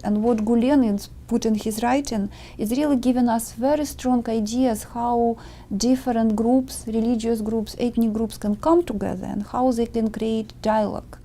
And what Gulen is put in his writing is really giving us very strong ideas how different groups, religious groups, ethnic groups can come together and how they can create dialogue.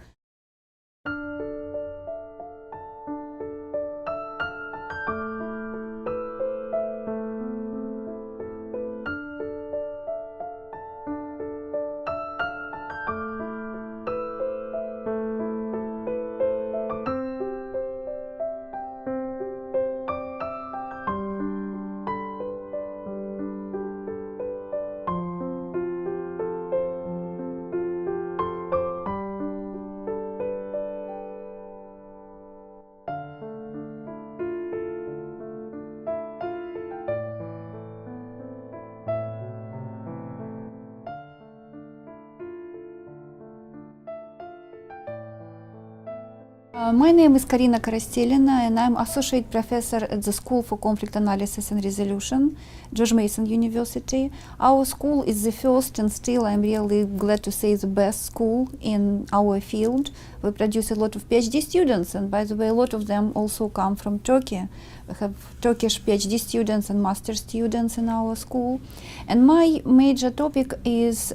My name is Karina Korostelina, and I'm Associate Professor at the School for Conflict Analysis and Resolution, George Mason University. Our school is the first and still, I'm really glad to say, the best school in our field. We produce a lot of PhD students, and by the way, a lot of them also come from Turkey. We have Turkish PhD students and master students in our school. And my major topic is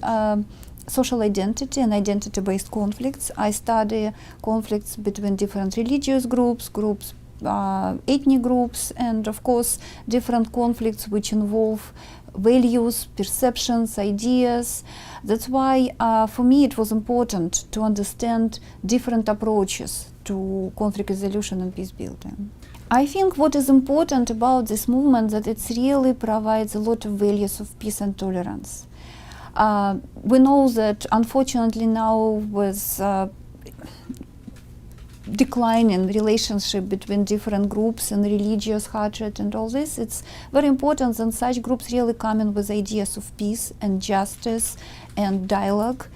social identity and identity-based conflicts. I study conflicts between different religious groups, ethnic groups, and of course different conflicts which involve values, perceptions, ideas. That's why for me it was important to understand different approaches to conflict resolution and peace building. I think what is important about this movement that it really provides a lot of values of peace and tolerance. We know that unfortunately now with declining relationship between different groups and religious hatred and all this, it's very important that such groups really come in with ideas of peace and justice and dialogue.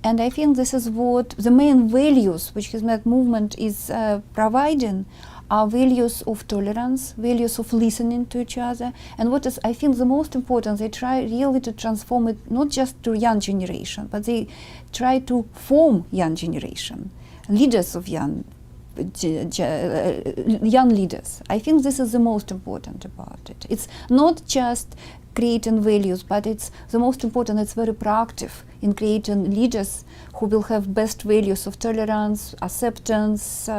And I think this is what the main values which Hizmet movement is providing are values of tolerance, values of listening to each other, and what is, I think, the most important, they try really to transform it not just to young generation, but they try to form young generation, leaders of young leaders. I think this is the most important about it. It's not just creating values, but it's the most important, it's very proactive in creating leaders who will have best values of tolerance, acceptance,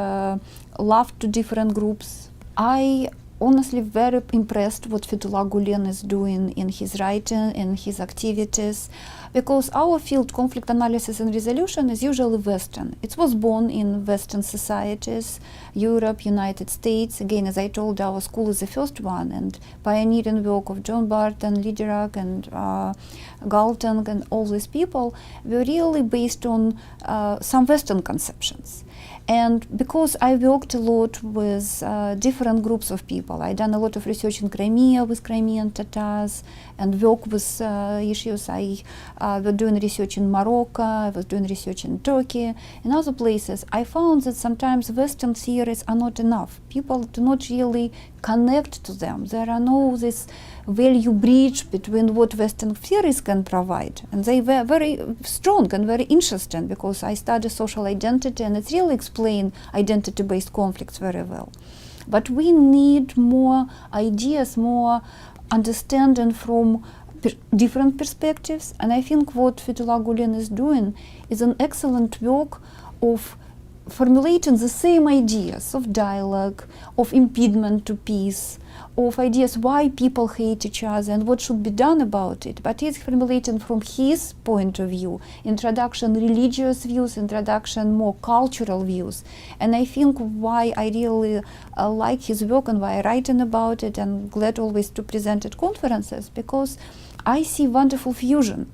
love to different groups. I honestly very impressed what Fethullah Gulen is doing in his writing, in his activities, because our field, conflict analysis and resolution, is usually Western. It was born in Western societies, Europe, United States. Again, as I told, our school is the first one, and pioneering work of John Barton, Liderak, and Galton, and all these people were really based on some Western conceptions. And because I worked a lot with different groups of people, I done a lot of research in Crimea with Crimean Tatars, and work with issues. I was doing research in Morocco, I was doing research in Turkey, and other places. I found that sometimes Western theories are not enough. People do not really connect to them. There are no this value bridge between what Western theories can provide, and they were very strong and very interesting because I study social identity and it really explains identity-based conflicts very well. But we need more ideas, more understanding from different perspectives, and I think what Fethullah Gulen is doing is an excellent work of formulating the same ideas of dialogue, of impediment to peace, of ideas why people hate each other and what should be done about it. But he's formulating from his point of view, introduction religious views, introduction more cultural views. And I think why I really like his work and why I'm writing about it and glad always to present at conferences, because I see wonderful fusion.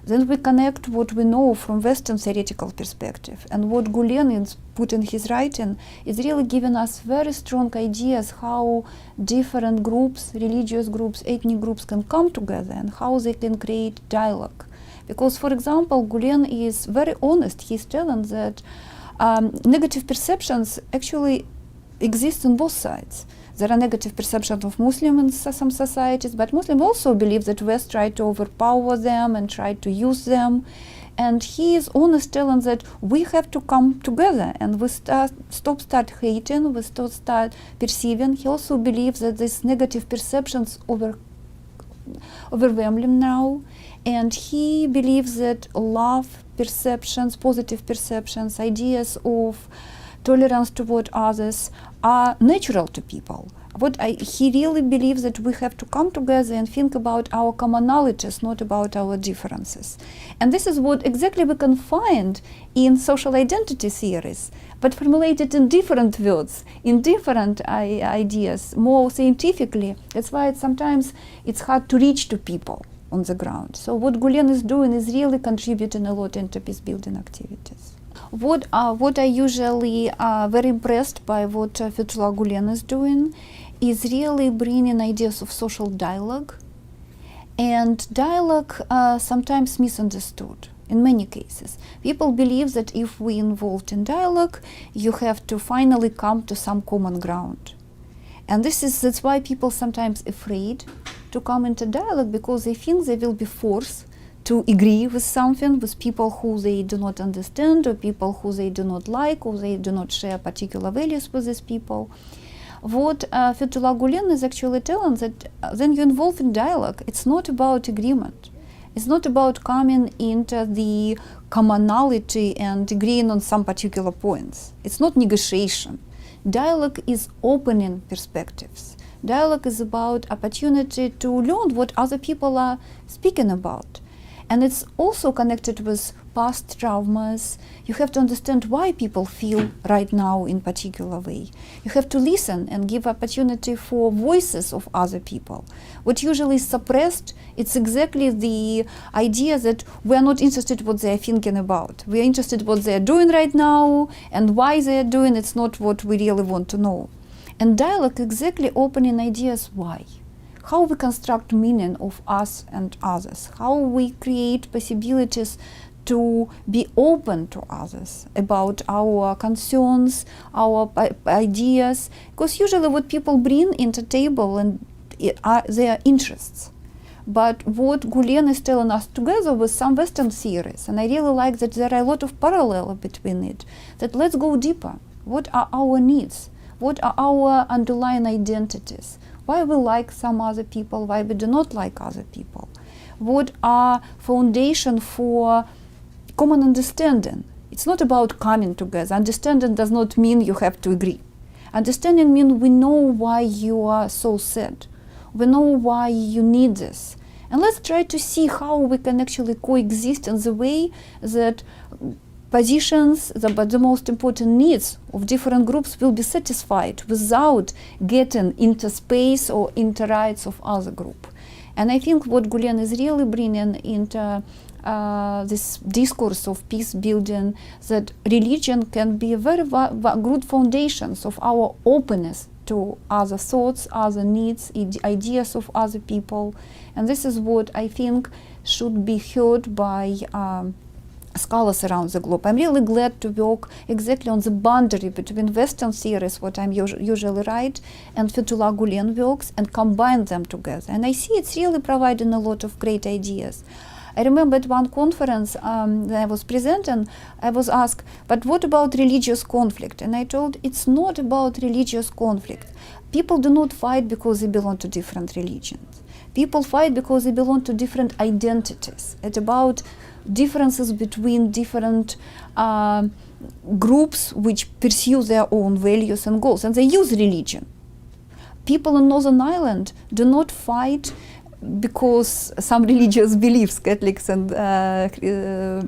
Then we connect what we know from Western theoretical perspective, and what Gulen is put in his writing is really giving us very strong ideas how different groups, religious groups, ethnic groups can come together and how they can create dialogue. Because, for example, Gulen is very honest. He's telling that negative perceptions actually exist on both sides. there are negative perceptions of Muslims in some societies, but Muslims also believe that West try to overpower them and try to use them. And he is honest, telling that we have to come together and we start hating, we start perceiving. He also believes that these negative perceptions overwhelm him now, and he believes that love perceptions, positive perceptions, ideas of tolerance toward others are natural to people. He really believes that we have to come together and think about our commonalities, not about our differences. And this is what exactly we can find in social identity theories, but formulated in different words, in different ideas, more scientifically. That's why sometimes it's hard to reach to people on the ground. So what Gulen is doing is really contributing a lot into peace building activities. What I usually very impressed by what Fethullah Gulen is doing is really bringing ideas of social dialogue, and dialogue sometimes misunderstood in many cases. People believe that if we involved in dialogue, you have to finally come to some common ground. And that's why people sometimes afraid to come into dialogue, because they think they will be forced to agree with something, with people who they do not understand, or people who they do not like, or they do not share particular values with these people. What Fethullah Gulen is actually telling that when you involve in dialogue, it's not about agreement. It's not about coming into the commonality and agreeing on some particular points. It's not negotiation. Dialogue is opening perspectives. Dialogue is about opportunity to learn what other people are speaking about. And it's also connected with past traumas. You have to understand why people feel right now in particular way. You have to listen and give opportunity for voices of other people. What usually is suppressed, it's exactly the idea that we are not interested in what they are thinking about. We are interested in what they are doing right now, and why they are doing it's not what we really want to know. And dialogue exactly opening ideas why. How we construct meaning of us and others, how we create possibilities to be open to others about our concerns, our ideas, because usually what people bring into table and are their interests. But what Gulen is telling us together with some Western theories, and I really like that there are a lot of parallel between it, that let's go deeper. What are our needs? What are our underlying identities? Why we like some other people, why we do not like other people? What are foundation for common understanding? It's not about coming together. Understanding does not mean you have to agree. Understanding means we know why you are so sad. We know why you need this. And let's try to see how we can actually coexist in the way that positions, but the most important needs of different groups will be satisfied without getting into space or into rights of other group. And I think what Gulen is really bringing into this discourse of peace building, that religion can be a very good foundations of our openness to other thoughts, other needs, ideas of other people. And this is what I think should be heard by scholars around the globe. I'm really glad to work exactly on the boundary between Western theories, what I'm usually right, and Fethullah Gulen works, and combine them together. And I see it's really providing a lot of great ideas. I remember at one conference that I was presenting, I was asked, but what about religious conflict? And I told, it's not about religious conflict. People do not fight because they belong to different religions. People fight because they belong to different identities. It's about differences between different groups which pursue their own values and goals, and they use religion. People in Northern Ireland do not fight because some religious beliefs, Catholics and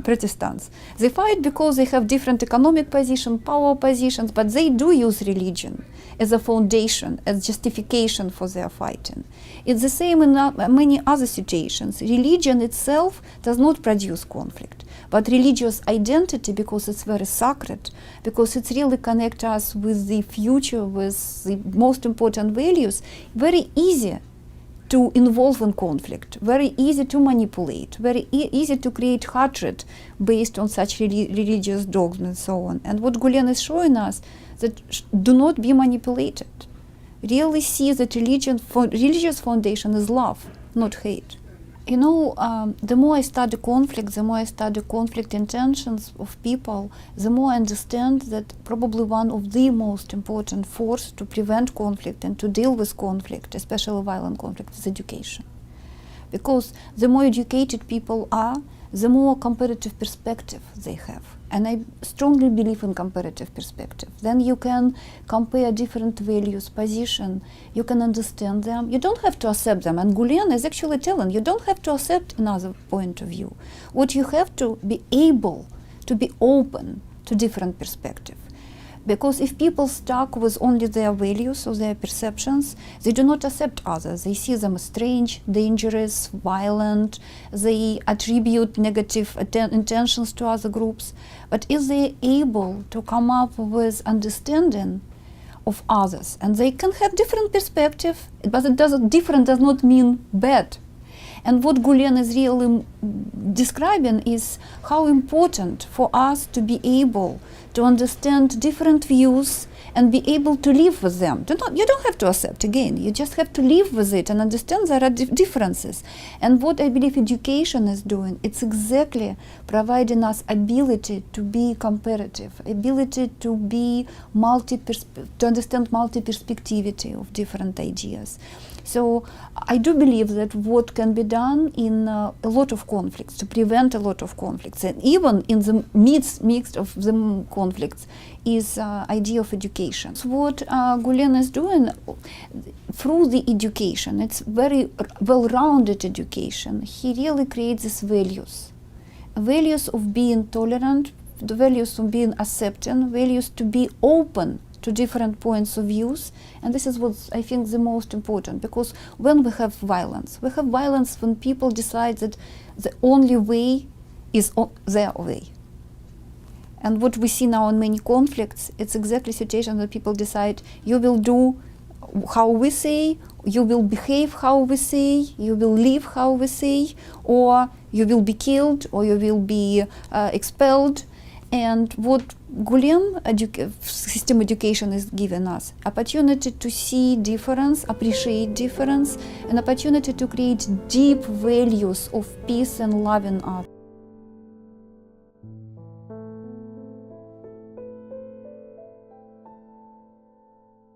Protestants. They fight because they have different economic positions, power positions, but they do use religion as a foundation, as justification for their fighting. It's the same in many other situations. Religion itself does not produce conflict, but religious identity, because it's very sacred, because it really connects us with the future, with the most important values, very easy to involve in conflict, very easy to manipulate, very easy to create hatred based on such religious dogmas and so on. And what Gulen is showing us, that do not be manipulated. really see that religious foundation is love, not hate. You know, the more I study conflict intentions of people, the more I understand that probably one of the most important forces to prevent conflict and to deal with conflict, especially violent conflict, is education. Because the more educated people are, the more comparative perspective they have. And I strongly believe in comparative perspective. Then you can compare different values, position, you can understand them. You don't have to accept them. And Gulen is actually telling you don't have to accept another point of view. What you have to be able to be open to different perspective. Because if people stuck with only their values or their perceptions, they do not accept others. They see them as strange, dangerous, violent. They attribute negative intentions to other groups. But if they're able to come up with understanding of others, and they can have different perspective, but different does not mean bad. And what Gulen is really describing is how important for us to be able to understand different views and be able to live with them. You don't have to accept, again, you just have to live with it and understand there are differences. And what I believe education is doing, it's exactly providing us ability to be comparative, ability to be to understand multi-perspectivity of different ideas. So I do believe that what can be done in a lot of conflicts, to prevent a lot of conflicts, and even in the midst of the conflicts, is idea of education. So what Gulen is doing through the education, it's very well-rounded education. He really creates these values of being tolerant, the values of being accepting, values to be open to different points of views. And this is what I think the most important, because when we have violence when people decide that the only way is their way. And what we see now in many conflicts, it's exactly a situation that people decide, you will do how we say, you will behave how we say, you will live how we say, or you will be killed, or you will be expelled. And what Gulen system education is giving us, opportunity to see difference, appreciate difference, an opportunity to create deep values of peace and love in others.